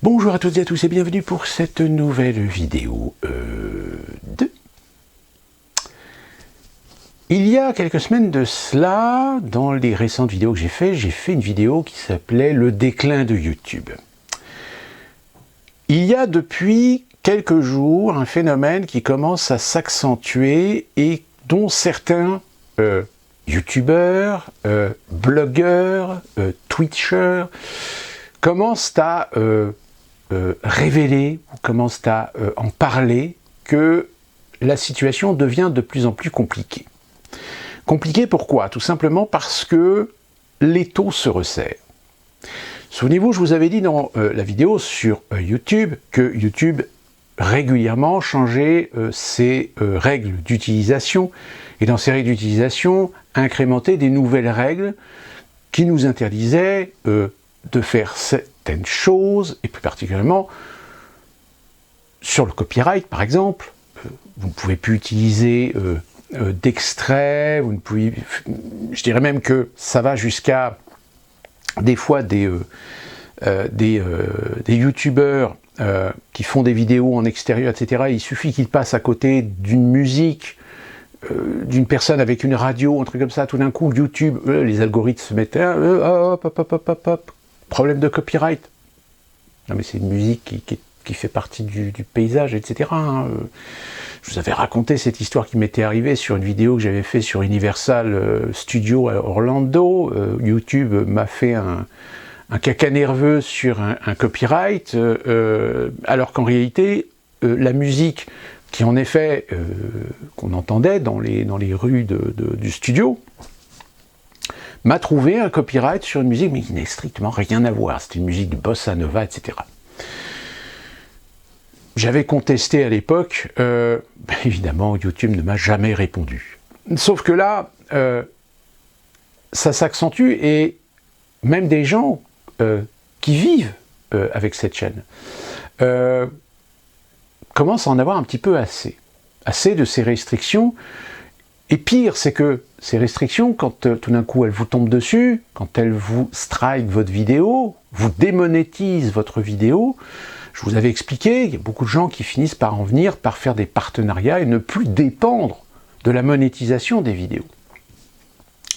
Bonjour à toutes et à tous et bienvenue pour cette nouvelle vidéo 2. Il y a quelques semaines de cela, dans les récentes vidéos que j'ai fait une vidéo qui s'appelait « Le déclin de YouTube ». Il y a depuis quelques jours un phénomène qui commence à s'accentuer et dont certains youtubeurs, blogueurs, twitchers commencent à révéler, ou commencent à en parler, que la situation devient de plus en plus compliquée. Compliquée pourquoi? Tout simplement parce que l'étau se resserre. Souvenez-vous, je vous avais dit dans la vidéo sur YouTube que YouTube régulièrement changeait ses règles d'utilisation et dans ces règles d'utilisation incrémentait des nouvelles règles qui nous interdisaient de faire certaines choses et plus particulièrement sur le copyright par exemple. Vous ne pouvez plus utiliser d'extraits, vous ne pouvez, je dirais même que ça va jusqu'à des fois des youtubeurs qui font des vidéos en extérieur, etc. Il suffit qu'ils passent à côté d'une musique, d'une personne avec une radio, un truc comme ça, tout d'un coup YouTube, les algorithmes se mettent, hop, problème de copyright. Non mais c'est une musique qui fait partie du paysage, etc. Je vous avais raconté cette histoire qui m'était arrivée sur une vidéo que j'avais fait sur Universal Studios à Orlando. YouTube m'a fait un caca nerveux sur un copyright, alors qu'en réalité, la musique qui en effet, qu'on entendait dans les rues du studio, m'a trouvé un copyright sur une musique, mais qui n'a strictement rien à voir. C'était une musique de bossa nova, etc. J'avais contesté à l'époque, évidemment YouTube ne m'a jamais répondu. Sauf que là, ça s'accentue et même des gens qui vivent avec cette chaîne commencent à en avoir un petit peu assez. Assez de ces restrictions. Et pire, c'est que ces restrictions, quand tout d'un coup elles vous tombent dessus, quand elles vous strike votre vidéo, vous démonétisent votre vidéo, je vous avais expliqué, il y a beaucoup de gens qui finissent par en venir, par faire des partenariats et ne plus dépendre de la monétisation des vidéos.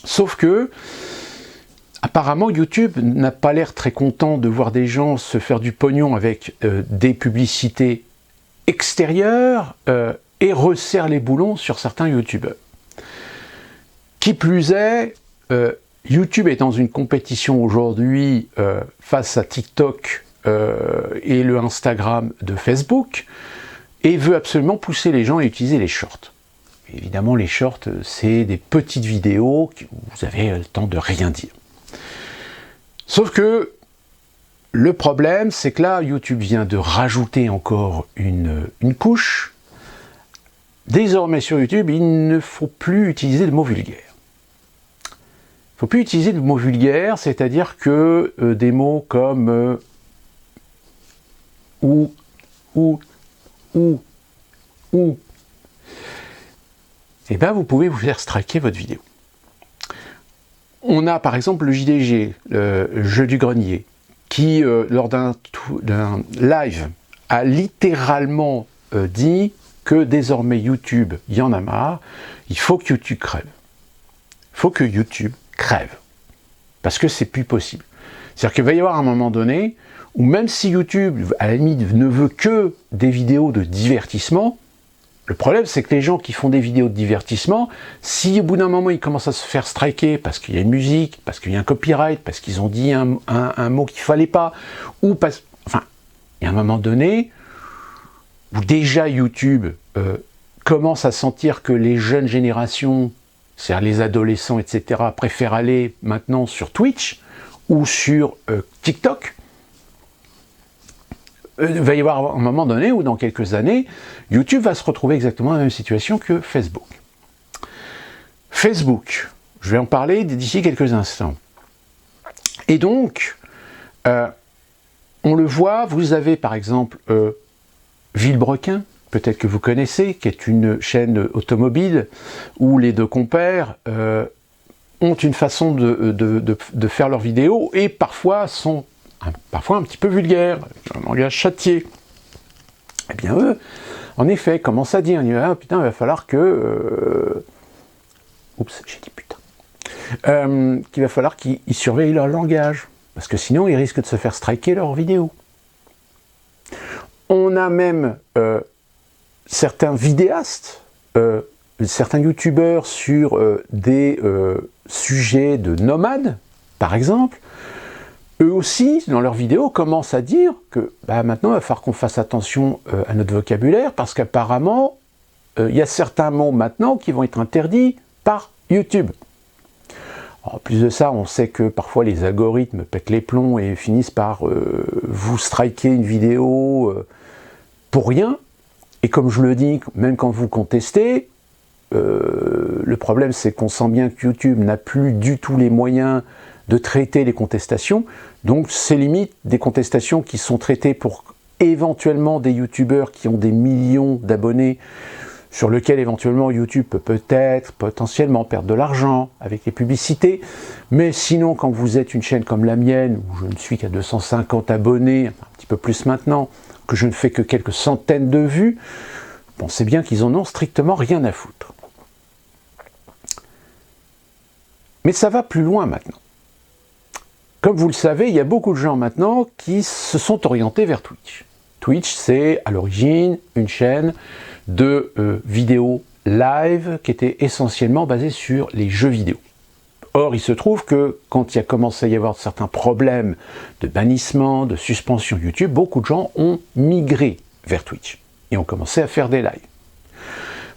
Sauf que, apparemment, YouTube n'a pas l'air très content de voir des gens se faire du pognon avec des publicités extérieures et resserre les boulons sur certains youtubeurs. Qui plus est, YouTube est dans une compétition aujourd'hui face à TikTok et le Instagram de Facebook, et veut absolument pousser les gens à utiliser les shorts. Évidemment, les shorts, c'est des petites vidéos où vous avez le temps de rien dire. Sauf que le problème, c'est que là, YouTube vient de rajouter encore une couche. Désormais sur YouTube, il ne faut plus utiliser de mots vulgaires. Il ne faut plus utiliser de mots vulgaires, c'est-à-dire que des mots comme ou, eh bien vous pouvez vous faire striker votre vidéo. On a par exemple le JDG, le jeu du grenier, qui lors d'un live a littéralement dit que désormais YouTube, il y en a marre, il faut que YouTube crève. Il faut que YouTube crève. Parce que c'est plus possible. C'est-à-dire qu'il va y avoir un moment donné où même si YouTube, à la limite, ne veut que des vidéos de divertissement, le problème c'est que les gens qui font des vidéos de divertissement, si au bout d'un moment ils commencent à se faire striker parce qu'il y a une musique, parce qu'il y a un copyright, parce qu'ils ont dit un mot qu'il ne fallait pas, ou parce... Enfin, il y a un moment donné où déjà YouTube commence à sentir que les jeunes générations, c'est-à-dire les adolescents, etc., préfèrent aller maintenant sur Twitch ou sur TikTok. Il va y avoir un moment donné où dans quelques années, YouTube va se retrouver exactement dans la même situation que Facebook. Facebook, je vais en parler d'ici quelques instants. Et donc, on le voit, vous avez par exemple Villebrequin, peut-être que vous connaissez, qui est une chaîne automobile où les deux compères ont une façon de faire leurs vidéos et parfois sont parfois un petit peu vulgaire, un langage châtié. Eh bien eux, en effet, commencent à dire, ah putain, il va falloir que... Oups, j'ai dit putain. Qu'il va falloir qu'ils surveillent leur langage, parce que sinon ils risquent de se faire striker leurs vidéos. On a même certains vidéastes, certains youtubeurs sur des sujets de nomades, par exemple, eux aussi, dans leurs vidéos, commencent à dire que maintenant, il va falloir qu'on fasse attention à notre vocabulaire, parce qu'apparemment, il y a certains mots maintenant qui vont être interdits par YouTube. En plus de ça, on sait que parfois les algorithmes pètent les plombs et finissent par vous striker une vidéo pour rien. Et comme je le dis, même quand vous contestez, le problème c'est qu'on sent bien que YouTube n'a plus du tout les moyens de traiter les contestations. Donc c'est limite des contestations qui sont traitées pour éventuellement des youtubeurs qui ont des millions d'abonnés, sur lequel éventuellement YouTube peut peut-être, potentiellement perdre de l'argent avec les publicités. Mais sinon, quand vous êtes une chaîne comme la mienne, où je ne suis qu'à 250 abonnés, un petit peu plus maintenant, que je ne fais que quelques centaines de vues, pensez bien qu'ils en ont strictement rien à foutre. Mais ça va plus loin maintenant. Comme vous le savez, il y a beaucoup de gens maintenant qui se sont orientés vers Twitch. Twitch, c'est à l'origine une chaîne de vidéos live qui était essentiellement basée sur les jeux vidéo. Or, il se trouve que quand il a commencé à y avoir certains problèmes de bannissement, de suspension YouTube, beaucoup de gens ont migré vers Twitch et ont commencé à faire des lives.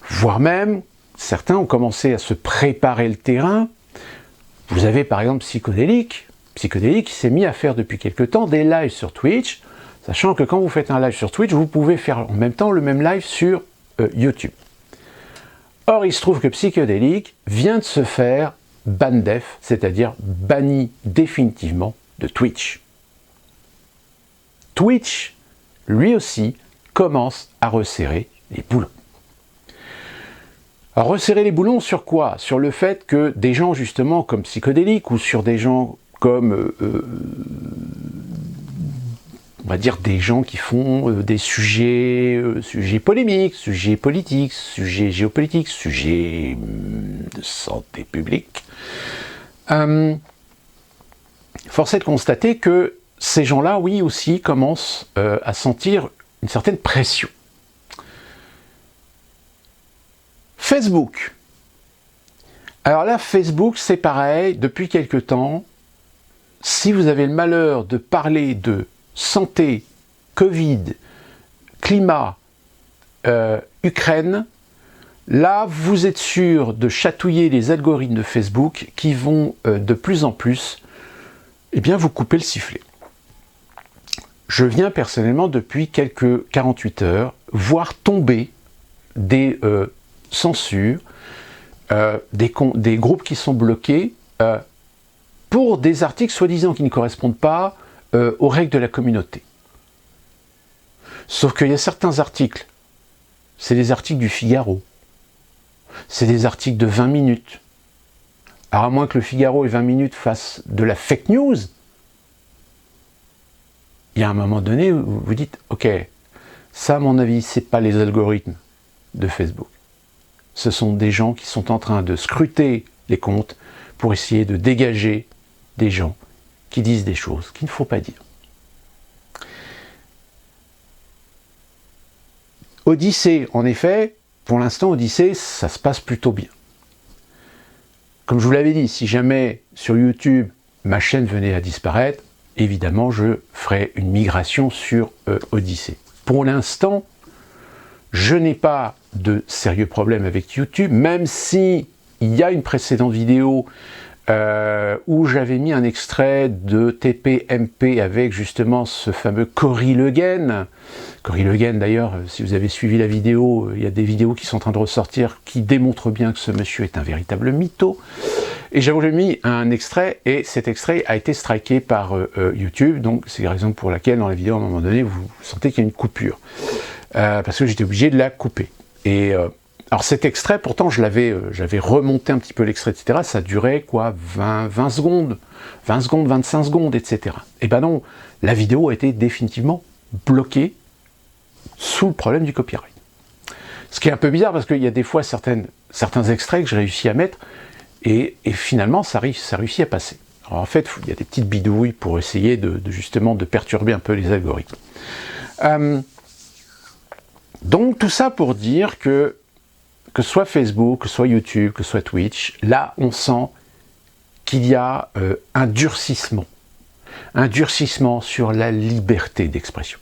Voire même, certains ont commencé à se préparer le terrain. Vous avez par exemple Psychodélique qui s'est mis à faire depuis quelque temps des lives sur Twitch, sachant que quand vous faites un live sur Twitch, vous pouvez faire en même temps le même live sur YouTube. Or, il se trouve que Psychodélique vient de se faire ban def, c'est-à-dire banni définitivement de Twitch. Twitch, lui aussi, commence à resserrer les boulons. Alors, resserrer les boulons sur quoi? Sur le fait que des gens justement comme Psychodélique ou sur des gens comme on va dire des gens qui font des sujets polémiques, sujets politiques, sujets géopolitiques, sujets de santé publique. Force est de constater que ces gens-là, oui, aussi, commencent à sentir une certaine pression. Facebook. Alors là, Facebook, c'est pareil, depuis quelque temps, si vous avez le malheur de parler de santé, Covid, climat, Ukraine, là, vous êtes sûr de chatouiller les algorithmes de Facebook qui vont de plus en plus vous couper le sifflet. Je viens personnellement, depuis quelques 48 heures, voir tomber des censures, des groupes qui sont bloqués pour des articles soi-disant qui ne correspondent pas aux règles de la communauté. Sauf qu'il y a certains articles, c'est des articles du Figaro, c'est des articles de 20 minutes. Alors à moins que le Figaro et 20 minutes fassent de la fake news, il y a un moment donné où vous dites, ok, ça à mon avis, c'est pas les algorithmes de Facebook. Ce sont des gens qui sont en train de scruter les comptes pour essayer de dégager des gens qui disent des choses qu'il ne faut pas dire. Odyssée, en effet, pour l'instant, Odyssée, ça se passe plutôt bien. Comme je vous l'avais dit, si jamais sur YouTube, ma chaîne venait à disparaître, évidemment, je ferai une migration sur Odyssée. Pour l'instant, je n'ai pas de sérieux problèmes avec YouTube, même si il y a une précédente vidéo où j'avais mis un extrait de TPMP avec justement ce fameux Cory Leguen. Cory Leguen, d'ailleurs, si vous avez suivi la vidéo, il y a des vidéos qui sont en train de ressortir qui démontrent bien que ce monsieur est un véritable mytho. Et j'avais mis un extrait, et cet extrait a été striké par YouTube, donc c'est la raison pour laquelle dans la vidéo, à un moment donné, vous sentez qu'il y a une coupure. Parce que j'étais obligé de la couper. Et Alors cet extrait, pourtant j'avais remonté un petit peu l'extrait, etc. Ça durait quoi, 20 secondes, 20 secondes, 25 secondes, etc. Et ben non, la vidéo a été définitivement bloquée sous le problème du copyright. Ce qui est un peu bizarre parce qu'il y a des fois certains extraits que j'ai réussi à mettre et finalement ça réussit à passer. Alors en fait, il y a des petites bidouilles pour essayer justement de perturber un peu les algorithmes. Donc tout ça pour dire que ce soit Facebook, que ce soit YouTube, que ce soit Twitch, là on sent qu'il y a un durcissement sur la liberté d'expression.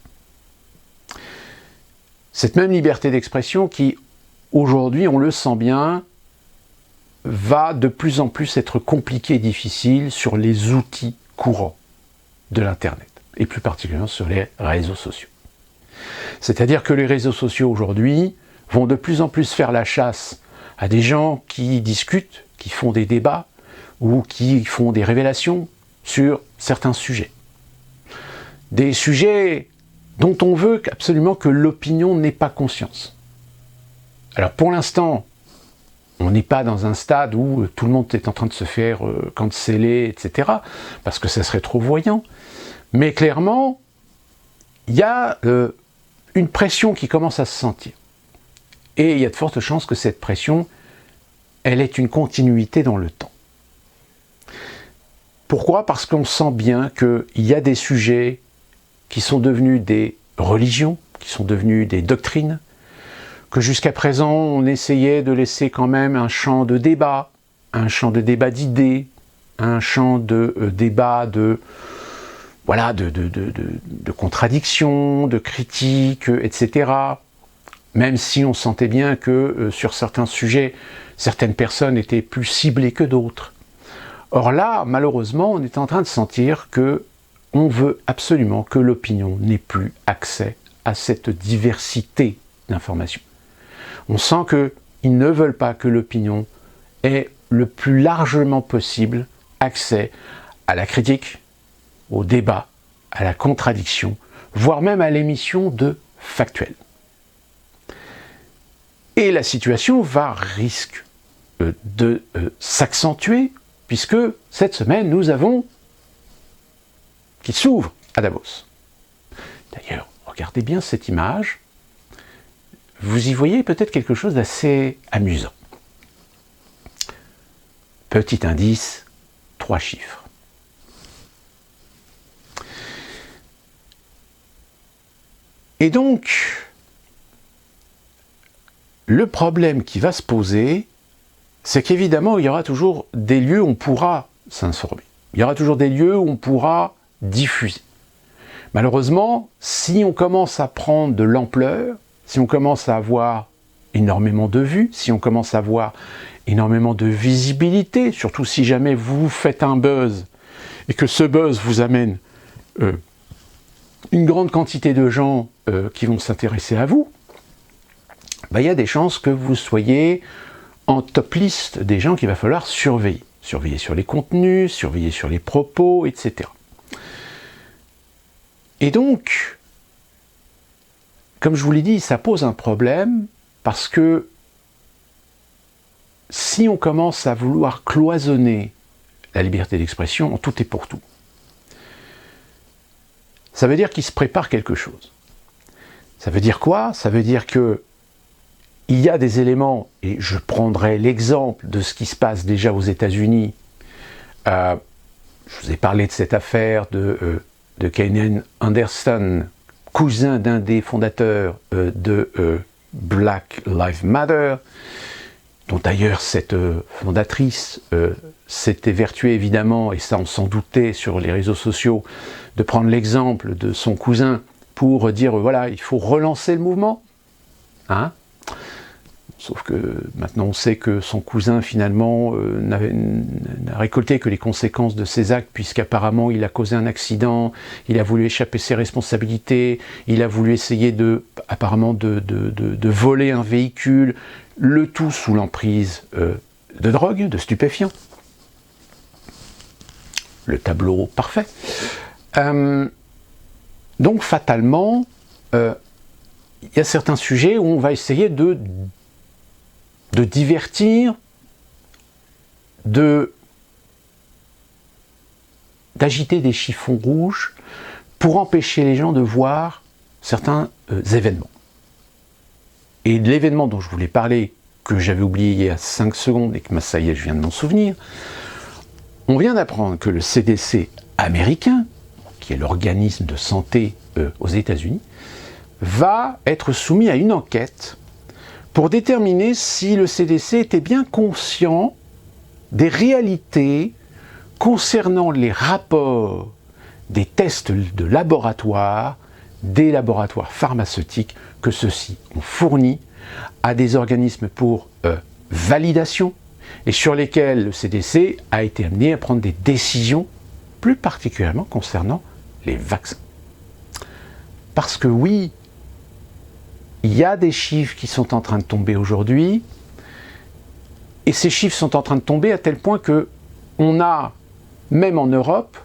Cette même liberté d'expression qui, aujourd'hui, on le sent bien, va de plus en plus être compliquée et difficile sur les outils courants de l'Internet, et plus particulièrement sur les réseaux sociaux. C'est-à-dire que les réseaux sociaux aujourd'hui vont de plus en plus faire la chasse à des gens qui discutent, qui font des débats, ou qui font des révélations sur certains sujets. Des sujets dont on veut absolument que l'opinion n'ait pas conscience. Alors pour l'instant, on n'est pas dans un stade où tout le monde est en train de se faire canceller, etc., parce que ça serait trop voyant. Mais clairement, il y a une pression qui commence à se sentir. Et il y a de fortes chances que cette pression, elle ait une continuité dans le temps. Pourquoi ? Parce qu'on sent bien qu'il y a des sujets qui sont devenus des religions, qui sont devenus des doctrines, que jusqu'à présent on essayait de laisser quand même un champ de débat d'idées, un champ de débat de contradictions, de critiques, etc. Même si on sentait bien que sur certains sujets, certaines personnes étaient plus ciblées que d'autres. Or là, malheureusement, on est en train de sentir que on veut absolument que l'opinion n'ait plus accès à cette diversité d'informations. On sent qu'ils ne veulent pas que l'opinion ait le plus largement possible accès à la critique, au débat, à la contradiction, voire même à l'émission de factuels. Et la situation risque de s'accentuer, puisque cette semaine, nous avons qui s'ouvre à Davos. D'ailleurs, regardez bien cette image. Vous y voyez peut-être quelque chose d'assez amusant. Petit indice, 3 chiffres. Et donc, le problème qui va se poser, c'est qu'évidemment, il y aura toujours des lieux où on pourra s'informer. Il y aura toujours des lieux où on pourra diffuser. Malheureusement, si on commence à prendre de l'ampleur, si on commence à avoir énormément de vues, si on commence à avoir énormément de visibilité, surtout si jamais vous faites un buzz et que ce buzz vous amène une grande quantité de gens qui vont s'intéresser à vous, il y a des chances que vous soyez en top liste des gens qu'il va falloir surveiller. Surveiller sur les contenus, surveiller sur les propos, etc. Et donc, comme je vous l'ai dit, ça pose un problème parce que si on commence à vouloir cloisonner la liberté d'expression en tout et pour tout, ça veut dire qu'il se prépare quelque chose. Ça veut dire quoi ? Ça veut dire que il y a des éléments, et je prendrai l'exemple de ce qui se passe déjà aux États-Unis. Je vous ai parlé de cette affaire de Kaynan Anderson, cousin d'un des fondateurs de Black Lives Matter, dont d'ailleurs cette fondatrice s'était vertuée évidemment, et ça on s'en doutait sur les réseaux sociaux, de prendre l'exemple de son cousin pour dire voilà, il faut relancer le mouvement. Hein ? Sauf que maintenant on sait que son cousin finalement n'a récolté que les conséquences de ses actes, puisqu'apparemment il a causé un accident, il a voulu échapper ses responsabilités, il a voulu essayer apparemment de voler un véhicule, le tout sous l'emprise de drogue, de stupéfiants. Le tableau parfait. Donc fatalement, il y a certains sujets où on va essayer de de divertir, d'agiter des chiffons rouges pour empêcher les gens de voir certains événements. Et l'événement dont je voulais parler, que j'avais oublié il y a 5 secondes et que ça y est, je viens de m'en souvenir, on vient d'apprendre que le CDC américain, qui est l'organisme de santé aux États-Unis, va être soumis à une enquête pour déterminer si le CDC était bien conscient des réalités concernant les rapports des tests de laboratoire, des laboratoires pharmaceutiques que ceux-ci ont fournis à des organismes pour validation et sur lesquels le CDC a été amené à prendre des décisions, plus particulièrement concernant les vaccins. Parce que oui, il y a des chiffres qui sont en train de tomber aujourd'hui, et ces chiffres sont en train de tomber à tel point que on a, même en Europe,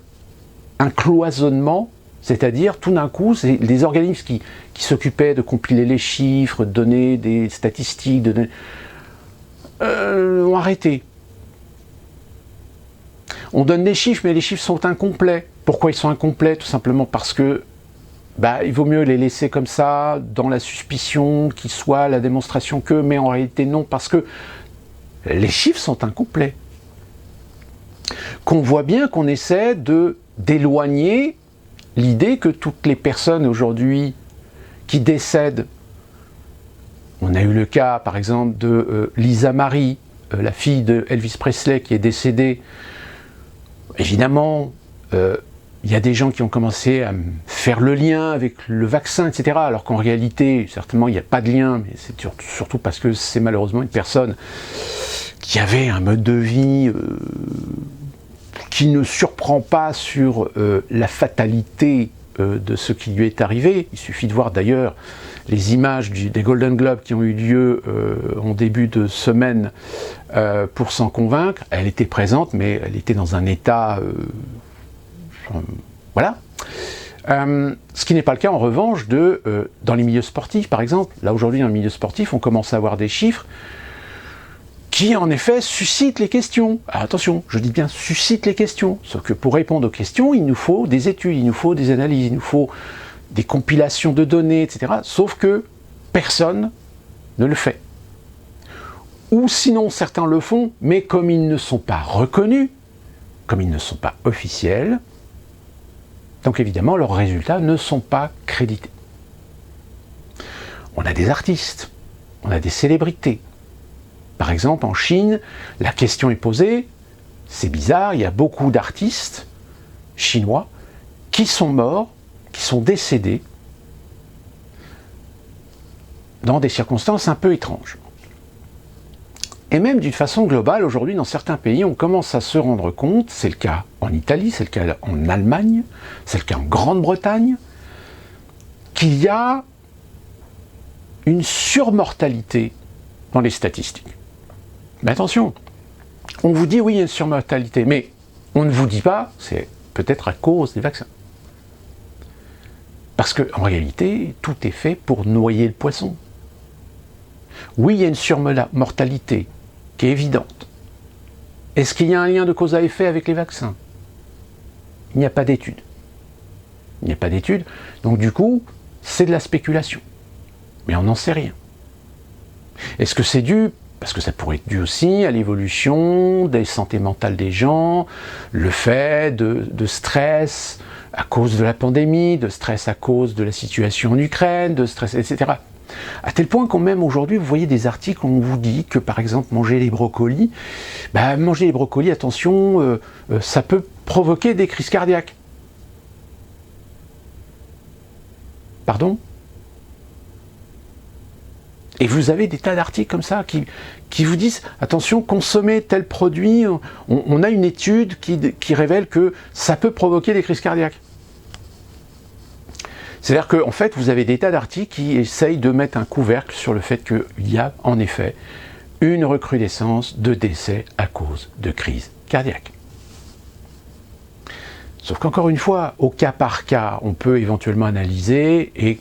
un cloisonnement, c'est-à-dire tout d'un coup, c'est les organismes qui s'occupaient de compiler les chiffres, de donner des statistiques, ont arrêté. On donne des chiffres, mais les chiffres sont incomplets. Pourquoi ils sont incomplets? Tout simplement parce que il vaut mieux les laisser comme ça, dans la suspicion qu'ils soient la démonstration que, mais en réalité non, parce que les chiffres sont incomplets. Qu'on voit bien qu'on essaie d'éloigner l'idée que toutes les personnes aujourd'hui qui décèdent, on a eu le cas par exemple de Lisa Marie, la fille de Elvis Presley qui est décédée, évidemment, il y a des gens qui ont commencé à faire le lien avec le vaccin, etc. Alors qu'en réalité, certainement, il n'y a pas de lien, mais c'est surtout parce que c'est malheureusement une personne qui avait un mode de vie qui ne surprend pas sur la fatalité de ce qui lui est arrivé. Il suffit de voir d'ailleurs les images des Golden Globes qui ont eu lieu en début de semaine pour s'en convaincre. Elle était présente, mais elle était dans un état... voilà. Ce qui n'est pas le cas en revanche dans les milieux sportifs, par exemple. Là aujourd'hui, dans le milieu sportif, on commence à avoir des chiffres qui en effet suscitent les questions. Alors, attention, je dis bien suscitent les questions. Sauf que pour répondre aux questions, il nous faut des études, il nous faut des analyses, il nous faut des compilations de données, etc. Sauf que personne ne le fait. Ou sinon certains le font, mais comme ils ne sont pas reconnus, comme ils ne sont pas officiels, donc évidemment leurs résultats ne sont pas crédités. On a des artistes, on a des célébrités. Par exemple, en Chine, la question est posée, c'est bizarre, il y a beaucoup d'artistes chinois qui sont morts, qui sont décédés dans des circonstances un peu étranges. Et même d'une façon globale, aujourd'hui, dans certains pays, on commence à se rendre compte, c'est le cas en Italie, c'est le cas en Allemagne, c'est le cas en Grande-Bretagne, qu'il y a une surmortalité dans les statistiques. Mais attention, on vous dit oui, il y a une surmortalité, mais on ne vous dit pas, c'est peut-être à cause des vaccins. Parce qu'en réalité, tout est fait pour noyer le poisson. Oui, il y a une surmortalité qui est évidente. Est-ce qu'il y a un lien de cause à effet avec les vaccins? Il n'y a pas d'étude. Il n'y a pas d'étude, donc du coup, c'est de la spéculation. Mais on n'en sait rien. Est-ce que c'est dû, parce que ça pourrait être dû aussi à l'évolution des santé mentale des gens, le fait de stress à cause de la pandémie, de stress à cause de la situation en Ukraine, de stress, etc. À tel point qu'on même aujourd'hui, vous voyez des articles où on vous dit que par exemple manger les brocolis, manger les brocolis, attention, ça peut provoquer des crises cardiaques. Pardon? Et vous avez des tas d'articles comme ça qui vous disent attention, consommez tel produit, on a une étude qui révèle que ça peut provoquer des crises cardiaques. C'est-à-dire qu'en fait, vous avez des tas d'articles qui essayent de mettre un couvercle sur le fait qu'il y a en effet une recrudescence de décès à cause de crises cardiaques. Sauf qu'encore une fois, au cas par cas, on peut éventuellement analyser et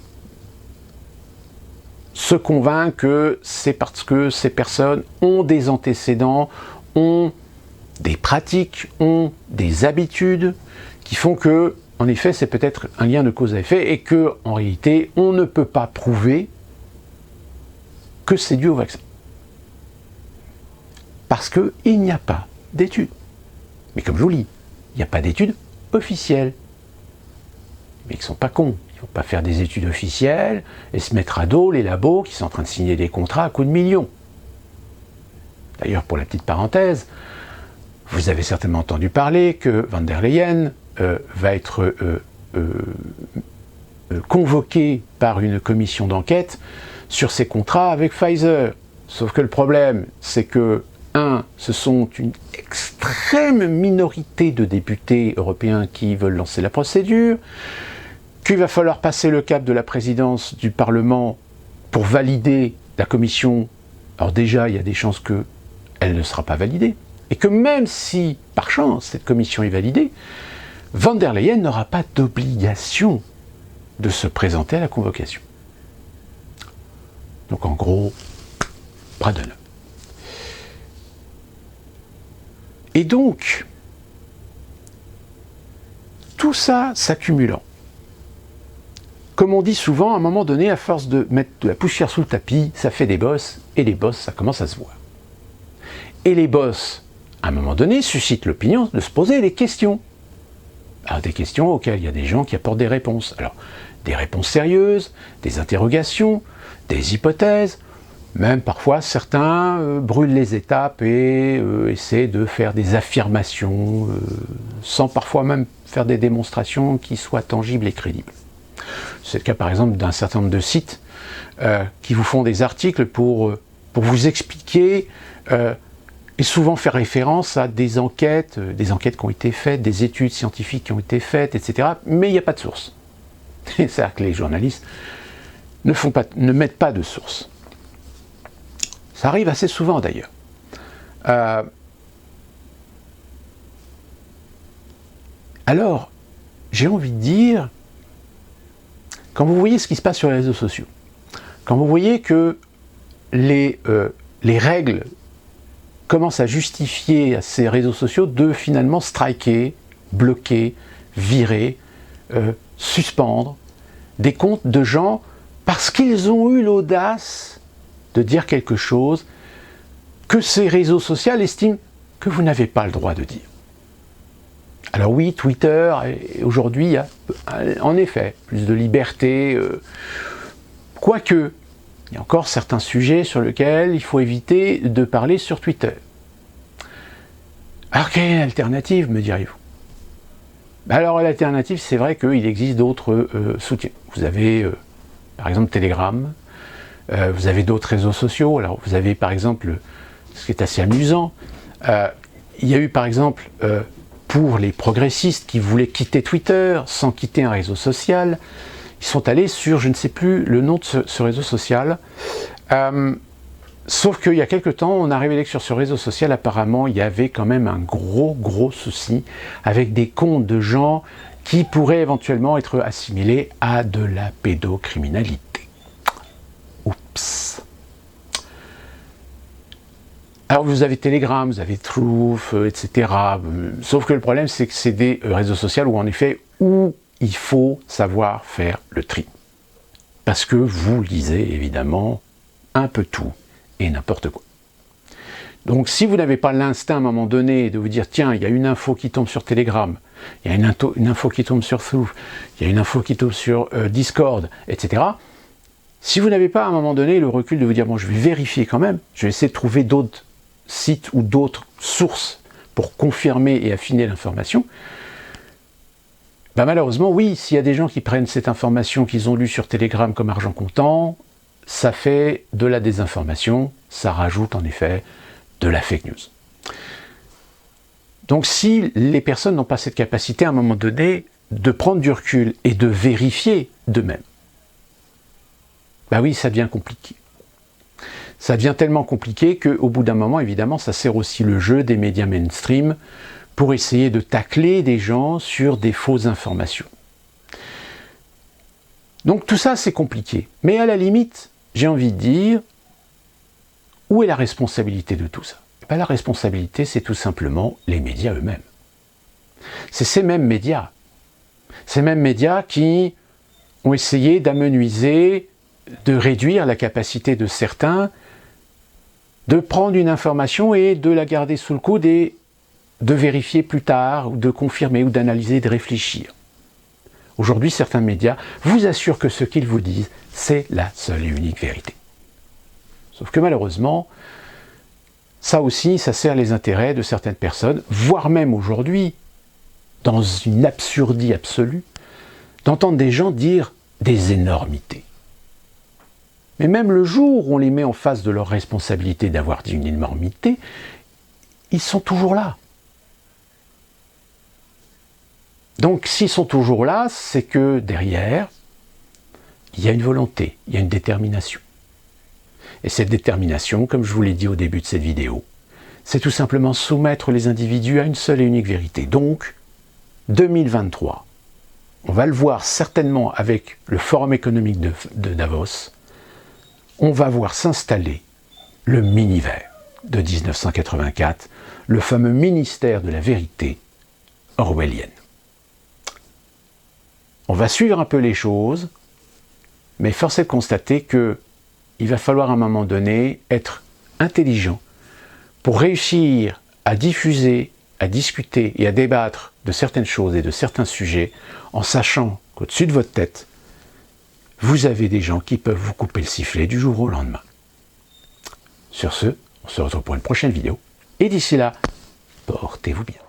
se convainc que c'est parce que ces personnes ont des antécédents, ont des pratiques, ont des habitudes qui font que, en effet, c'est peut-être un lien de cause à effet et que, en réalité, on ne peut pas prouver que c'est dû au vaccin. Parce qu'il n'y a pas d'études. Mais comme je vous dis, il n'y a pas d'études officielles. Mais ils ne sont pas cons. Ils ne vont pas faire des études officielles et se mettre à dos les labos qui sont en train de signer des contrats à coups de millions. D'ailleurs, pour la petite parenthèse, vous avez certainement entendu parler que von der Leyen va être convoqué par une commission d'enquête sur ses contrats avec Pfizer. Sauf que le problème, c'est que, ce sont une extrême minorité de députés européens qui veulent lancer la procédure, qu'il va falloir passer le cap de la présidence du Parlement pour valider la commission. Alors déjà, il y a des chances qu'elle ne sera pas validée, et que même si, par chance, cette commission est validée, von der Leyen n'aura pas d'obligation de se présenter à la convocation. Donc en gros, bras de neuf. Et donc, tout ça s'accumulant, comme on dit souvent, à un moment donné, à force de mettre de la poussière sous le tapis, ça fait des bosses, et les bosses, ça commence à se voir. Et les bosses, à un moment donné, suscitent l'opinion de se poser des questions. Alors, des questions auxquelles il y a des gens qui apportent des réponses. Alors, des réponses sérieuses, des interrogations, des hypothèses. Même parfois, certains brûlent les étapes et essaient de faire des affirmations, sans parfois même faire des démonstrations qui soient tangibles et crédibles. C'est le cas par exemple d'un certain nombre de sites qui vous font des articles pour vous expliquer et souvent faire référence à des enquêtes qui ont été faites, des études scientifiques qui ont été faites, etc. Mais il n'y a pas de source. C'est-à-dire que les journalistes ne mettent pas de source. Ça arrive assez souvent d'ailleurs. Alors, j'ai envie de dire, quand vous voyez ce qui se passe sur les réseaux sociaux, quand vous voyez que les règles commencent à justifier à ces réseaux sociaux de finalement striker, bloquer, virer, suspendre des comptes de gens parce qu'ils ont eu l'audace de dire quelque chose que ces réseaux sociaux estiment que vous n'avez pas le droit de dire. Alors oui, Twitter, aujourd'hui, il y a en effet plus de liberté, quoique, il y a encore certains sujets sur lesquels il faut éviter de parler sur Twitter. Alors quelle est l'alternative, me direz-vous? Alors l'alternative, c'est vrai qu'il existe d'autres soutiens. Vous avez par exemple Telegram, vous avez d'autres réseaux sociaux. Alors vous avez par exemple, ce qui est assez amusant, il y a eu par exemple pour les progressistes qui voulaient quitter Twitter sans quitter un réseau social, ils sont allés sur, je ne sais plus le nom de ce réseau social, sauf qu'il y a quelque temps, on a révélé que sur ce réseau social, apparemment, il y avait quand même un gros souci avec des comptes de gens qui pourraient éventuellement être assimilés à de la pédocriminalité. Oups. Alors vous avez Telegram, vous avez Truth, etc. Sauf que le problème, c'est que c'est des réseaux sociaux où en effet, il faut savoir faire le tri. Parce que vous lisez évidemment un peu tout et n'importe quoi. Donc si vous n'avez pas l'instinct à un moment donné de vous dire tiens, il y a une info qui tombe sur Telegram, il y a une info qui tombe sur Truth, il y a une info qui tombe sur Discord, etc. Si vous n'avez pas à un moment donné le recul de vous dire bon, je vais vérifier quand même, je vais essayer de trouver d'autres sites ou d'autres sources pour confirmer et affiner l'information, malheureusement, oui, s'il y a des gens qui prennent cette information qu'ils ont lue sur Telegram comme argent comptant, ça fait de la désinformation, ça rajoute en effet de la fake news. Donc si les personnes n'ont pas cette capacité à un moment donné de prendre du recul et de vérifier d'eux-mêmes, oui, ça devient compliqué. Ça devient tellement compliqué qu'au bout d'un moment, évidemment, ça sert aussi le jeu des médias mainstream pour essayer de tacler des gens sur des fausses informations. Donc tout ça, c'est compliqué. Mais à la limite, j'ai envie de dire, où est la responsabilité de tout ça? Ben, la responsabilité, c'est tout simplement les médias eux-mêmes. C'est ces mêmes médias qui ont essayé d'amenuiser, de réduire la capacité de certains de prendre une information et de la garder sous le coude et de vérifier plus tard, ou de confirmer, ou d'analyser, de réfléchir. Aujourd'hui, certains médias vous assurent que ce qu'ils vous disent, c'est la seule et unique vérité. Sauf que malheureusement, ça aussi, ça sert les intérêts de certaines personnes, voire même aujourd'hui, dans une absurdie absolue, d'entendre des gens dire des énormités. Mais même le jour où on les met en face de leur responsabilité d'avoir dit une énormité, ils sont toujours là. Donc s'ils sont toujours là, c'est que derrière, il y a une volonté, il y a une détermination. Et cette détermination, comme je vous l'ai dit au début de cette vidéo, c'est tout simplement soumettre les individus à une seule et unique vérité. Donc, 2023, on va le voir certainement avec le Forum économique de Davos, on va voir s'installer le Miniver de 1984, le fameux ministère de la vérité orwellienne. On va suivre un peu les choses, mais force est de constater qu'il va falloir à un moment donné être intelligent pour réussir à diffuser, à discuter et à débattre de certaines choses et de certains sujets en sachant qu'au-dessus de votre tête, vous avez des gens qui peuvent vous couper le sifflet du jour au lendemain. Sur ce, on se retrouve pour une prochaine vidéo. Et d'ici là, portez-vous bien.